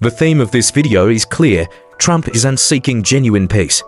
The theme of this video is clear: Trump isn't seeking genuine peace.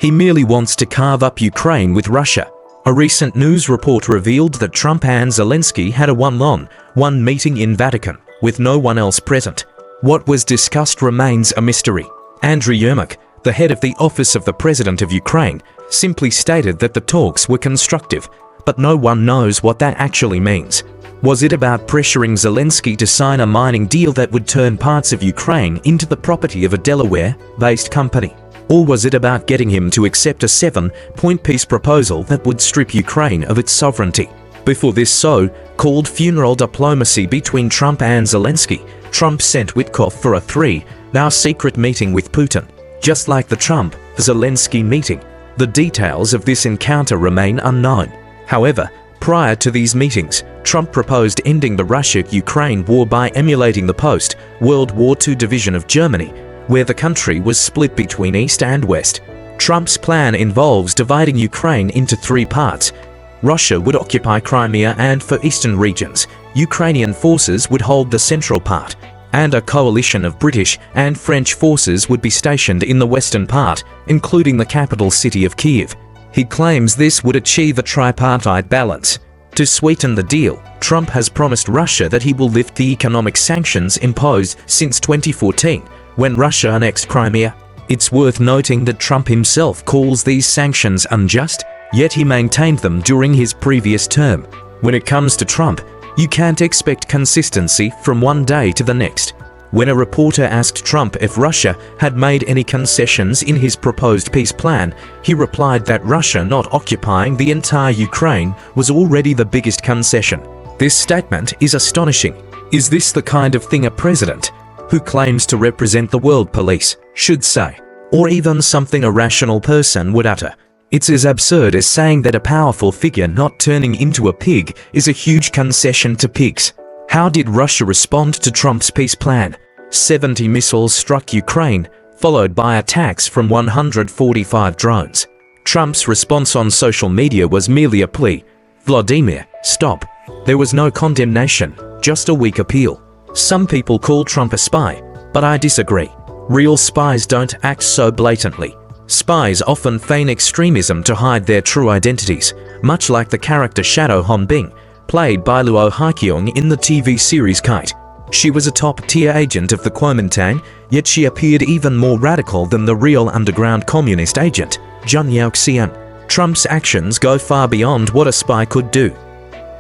He merely wants to carve up Ukraine with Russia. A recent news report revealed that Trump and Zelensky had a one-on-one meeting in Vatican, with no one else present. What was discussed remains a mystery. Andriy Yermak, the head of the Office of the President of Ukraine, simply stated that the talks were constructive, but no one knows what that actually means. Was it about pressuring Zelensky to sign a mining deal that would turn parts of Ukraine into the property of a Delaware-based company? Or was it about getting him to accept a 7-point peace proposal that would strip Ukraine of its sovereignty? Before this so-called funeral diplomacy between Trump and Zelensky, Trump sent Witkoff for a 3-hour secret meeting with Putin. Just like the Trump-Zelensky meeting, the details of this encounter remain unknown. However, prior to these meetings, Trump proposed ending the Russia-Ukraine war by emulating the post-World War II division of Germany, where the country was split between East and West. Trump's plan involves dividing Ukraine into 3 parts. Russia would occupy Crimea, and for eastern regions, Ukrainian forces would hold the central part, and a coalition of British and French forces would be stationed in the western part, including the capital city of Kyiv. He claims this would achieve a tripartite balance. To sweeten the deal, Trump has promised Russia that he will lift the economic sanctions imposed since 2014, when Russia annexed Crimea. It's worth noting that Trump himself calls these sanctions unjust, yet he maintained them during his previous term. When it comes to Trump, you can't expect consistency from one day to the next. When a reporter asked Trump if Russia had made any concessions in his proposed peace plan, he replied that Russia not occupying the entire Ukraine was already the biggest concession. This statement is astonishing. Is this the kind of thing a president, who claims to represent the world police, should say? Or even something a rational person would utter? It's as absurd as saying that a powerful figure not turning into a pig is a huge concession to pigs. How did Russia respond to Trump's peace plan? 70 missiles struck Ukraine, followed by attacks from 145 drones. Trump's response on social media was merely a plea: "Vladimir, stop." There was no condemnation, just a weak appeal. Some people call Trump a spy, but I disagree. Real spies don't act so blatantly. Spies often feign extremism to hide their true identities, much like the character Shadow Honbing, played by Luo Haikyung in the TV series Kite. She was a top-tier agent of the Kuomintang, yet she appeared even more radical than the real underground communist agent, Jun Yao-xian. Trump's actions go far beyond what a spy could do.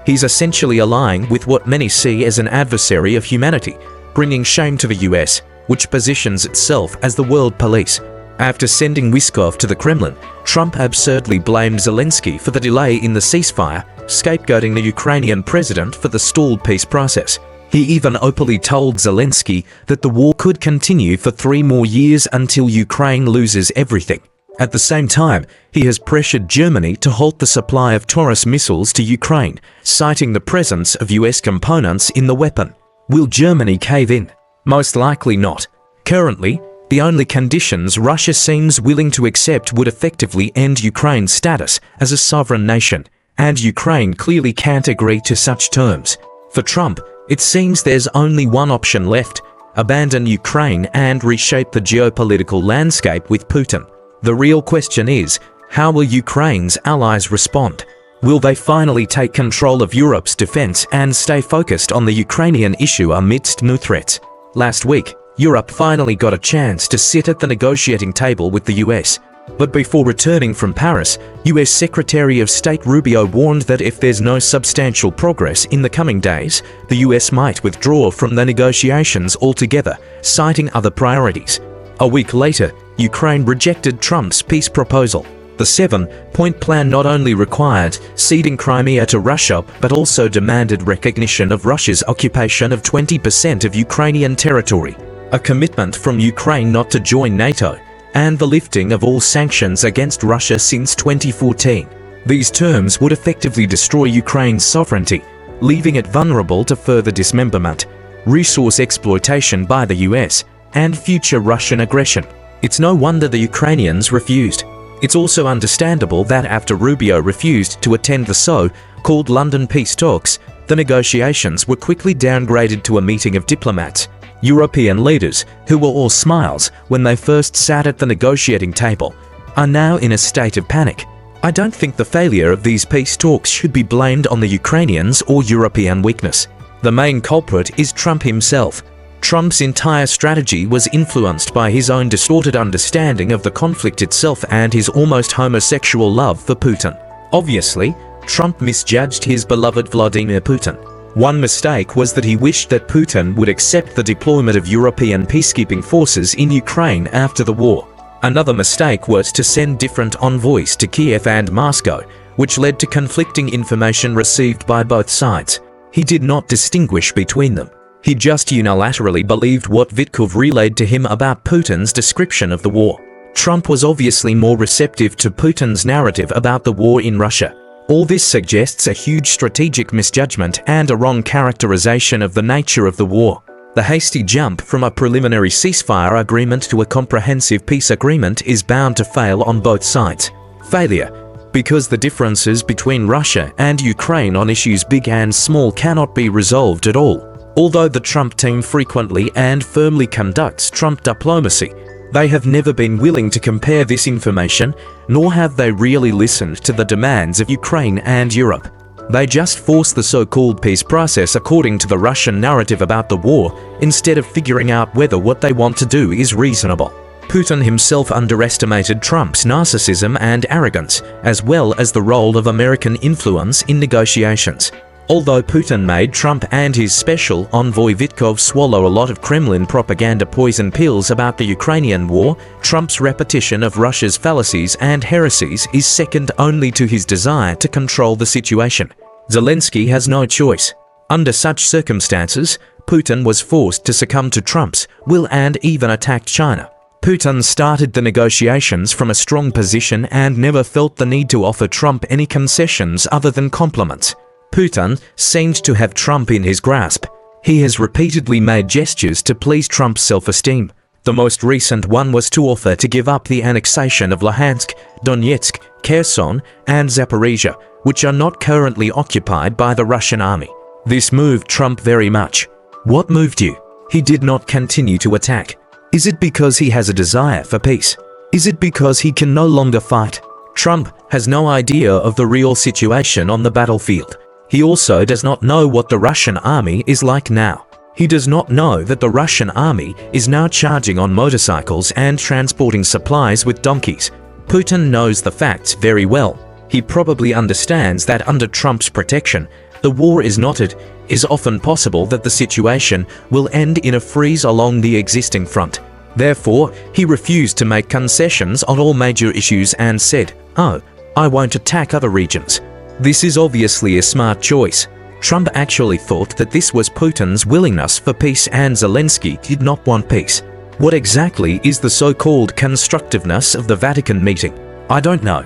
He's essentially allying with what many see as an adversary of humanity, bringing shame to the US, which positions itself as the world police. After sending Witkoff to the Kremlin, Trump absurdly blamed Zelensky for the delay in the ceasefire, scapegoating the Ukrainian president for the stalled peace process. He even openly told Zelensky that the war could continue for 3 more years until Ukraine loses everything. At the same time, he has pressured Germany to halt the supply of Taurus missiles to Ukraine, citing the presence of US components in the weapon. Will Germany cave in? Most likely not. Currently, the only conditions Russia seems willing to accept would effectively end Ukraine's status as a sovereign nation, and Ukraine clearly can't agree to such terms. For Trump, it seems there's only one option left: abandon Ukraine and reshape the geopolitical landscape with Putin. The real question is, how will Ukraine's allies respond? Will they finally take control of Europe's defense and stay focused on the Ukrainian issue amidst new threats? Last week, Europe finally got a chance to sit at the negotiating table with the US. But before returning from Paris, US Secretary of State Rubio warned that if there's no substantial progress in the coming days, the US might withdraw from the negotiations altogether, citing other priorities. A week later, Ukraine rejected Trump's peace proposal. The 7-point plan not only required ceding Crimea to Russia, but also demanded recognition of Russia's occupation of 20% of Ukrainian territory, a commitment from Ukraine not to join NATO, and the lifting of all sanctions against Russia since 2014. These terms would effectively destroy Ukraine's sovereignty, leaving it vulnerable to further dismemberment, resource exploitation by the US, and future Russian aggression. It's no wonder the Ukrainians refused. It's also understandable that after Rubio refused to attend the so-called London peace talks, the negotiations were quickly downgraded to a meeting of diplomats. European leaders, who were all smiles when they first sat at the negotiating table, are now in a state of panic. I don't think the failure of these peace talks should be blamed on the Ukrainians or European weakness. The main culprit is Trump himself. Trump's entire strategy was influenced by his own distorted understanding of the conflict itself and his almost homosexual love for Putin. Obviously, Trump misjudged his beloved Vladimir Putin. One mistake was that he wished that Putin would accept the deployment of European peacekeeping forces in Ukraine after the war. Another mistake was to send different envoys to Kiev and Moscow, which led to conflicting information received by both sides. He did not distinguish between them. He just unilaterally believed what Vitkov relayed to him about Putin's description of the war. Trump was obviously more receptive to Putin's narrative about the war in Russia. All this suggests a huge strategic misjudgment and a wrong characterization of the nature of the war. The hasty jump from a preliminary ceasefire agreement to a comprehensive peace agreement is bound to fail on both sides. Failure, because the differences between Russia and Ukraine on issues big and small cannot be resolved at all. Although the Trump team frequently and firmly conducts Trump diplomacy, they have never been willing to compare this information, nor have they really listened to the demands of Ukraine and Europe. They just force the so-called peace process according to the Russian narrative about the war, instead of figuring out whether what they want to do is reasonable. Putin himself underestimated Trump's narcissism and arrogance, as well as the role of American influence in negotiations. Although Putin made Trump and his special envoy Vitkov swallow a lot of Kremlin propaganda poison pills about the Ukrainian war, Trump's repetition of Russia's fallacies and heresies is second only to his desire to control the situation. Zelensky has no choice. Under such circumstances, Putin was forced to succumb to Trump's will and even attacked China. Putin started the negotiations from a strong position and never felt the need to offer Trump any concessions other than compliments. Putin seemed to have Trump in his grasp. He has repeatedly made gestures to please Trump's self-esteem. The most recent one was to offer to give up the annexation of Luhansk, Donetsk, Kherson, and Zaporizhia, which are not currently occupied by the Russian army. This moved Trump very much. What moved you? He did not continue to attack. Is it because he has a desire for peace? Is it because he can no longer fight? Trump has no idea of the real situation on the battlefield. He also does not know what the Russian army is like now. He does not know that the Russian army is now charging on motorcycles and transporting supplies with donkeys. Putin knows the facts very well. He probably understands that under Trump's protection, the war is not it is often possible that the situation will end in a freeze along the existing front. Therefore, he refused to make concessions on all major issues and said, "Oh, I won't attack other regions." This is obviously a smart choice. Trump actually thought that this was Putin's willingness for peace and Zelensky did not want peace. What exactly is the so-called constructiveness of the Vatican meeting? I don't know.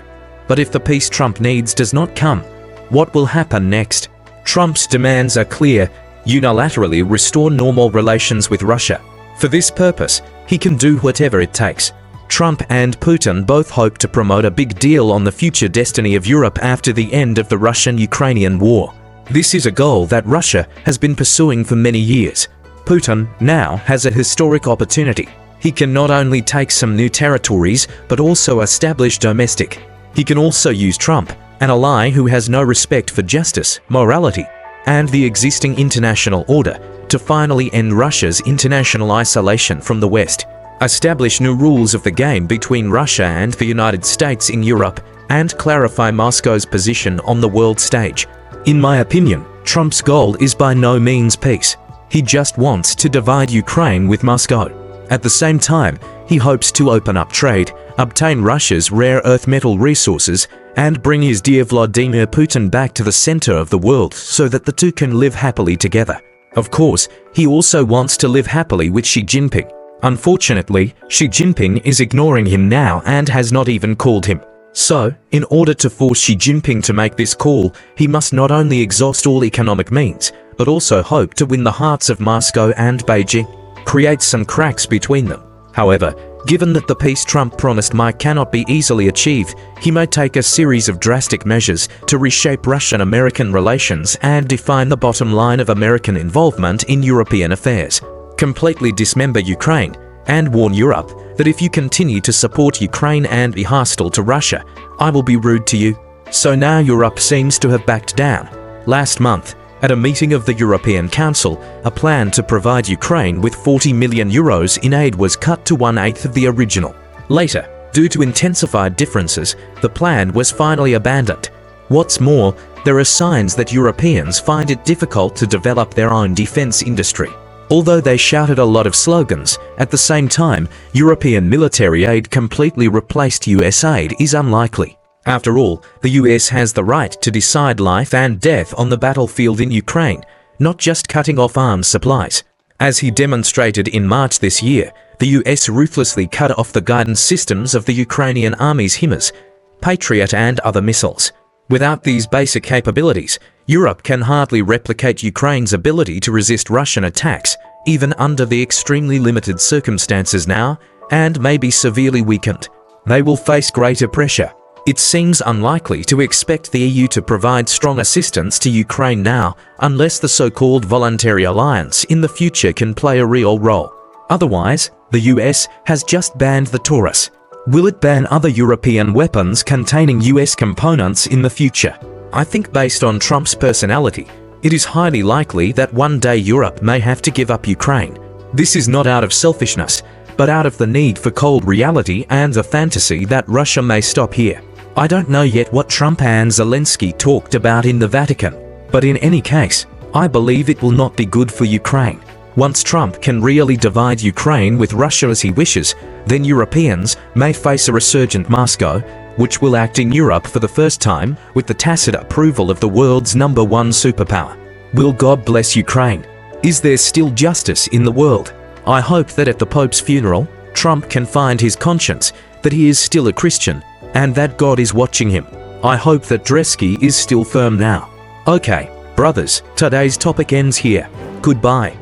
But if the peace Trump needs does not come, what will happen next? Trump's demands are clear: unilaterally restore normal relations with Russia. For this purpose, he can do whatever it takes. Trump and Putin both hope to promote a big deal on the future destiny of Europe after the end of the Russian-Ukrainian war. This is a goal that Russia has been pursuing for many years. Putin now has a historic opportunity. He can not only take some new territories, but also establish domestic. He can also use Trump, an ally who has no respect for justice, morality, and the existing international order, to finally end Russia's international isolation from the West. Establish new rules of the game between Russia and the United States in Europe, and clarify Moscow's position on the world stage. In my opinion, Trump's goal is by no means peace. He just wants to divide Ukraine with Moscow. At the same time, he hopes to open up trade, obtain Russia's rare earth metal resources, and bring his dear Vladimir Putin back to the center of the world so that the two can live happily together. Of course, he also wants to live happily with Xi Jinping. Unfortunately, Xi Jinping is ignoring him now and has not even called him. So, in order to force Xi Jinping to make this call, he must not only exhaust all economic means, but also hope to win the hearts of Moscow and Beijing, create some cracks between them. However, given that the peace Trump promised cannot be easily achieved, he may take a series of drastic measures to reshape Russian-American relations and define the bottom line of American involvement in European affairs. completely dismember Ukraine, and warn Europe that if you continue to support Ukraine and be hostile to Russia, I will be rude to you. So now Europe seems to have backed down. Last month, at a meeting of the European Council, a plan to provide Ukraine with 40 million euros in aid was cut to 1/8 of the original. Later, due to intensified differences, the plan was finally abandoned. What's more, there are signs that Europeans find it difficult to develop their own defense industry. Although they shouted a lot of slogans, at the same time, European military aid completely replaced US aid is unlikely. After all, the US has the right to decide life and death on the battlefield in Ukraine, not just cutting off arms supplies. As he demonstrated in March this year, the US ruthlessly cut off the guidance systems of the Ukrainian army's HIMARS, Patriot and other missiles. Without these basic capabilities, Europe can hardly replicate Ukraine's ability to resist Russian attacks, even under the extremely limited circumstances now, and may be severely weakened. They will face greater pressure. It seems unlikely to expect the EU to provide strong assistance to Ukraine now, unless the so-called voluntary alliance in the future can play a real role. Otherwise, the US has just banned the Taurus. Will it ban other European weapons containing US components in the future? I think based on Trump's personality, it is highly likely that one day Europe may have to give up Ukraine. This is not out of selfishness, but out of the need for cold reality and the fantasy that Russia may stop here. I don't know yet what Trump and Zelensky talked about in the Vatican, but in any case, I believe it will not be good for Ukraine. Once Trump can really divide Ukraine with Russia as he wishes, then Europeans may face a resurgent Moscow, which will act in Europe for the first time with the tacit approval of the world's #1 superpower. Will God bless Ukraine? Is there still justice in the world? I hope that at the Pope's funeral, Trump can find his conscience, that he is still a Christian, and that God is watching him. I hope that Dresky is still firm now. Okay, brothers, today's topic ends here. Goodbye.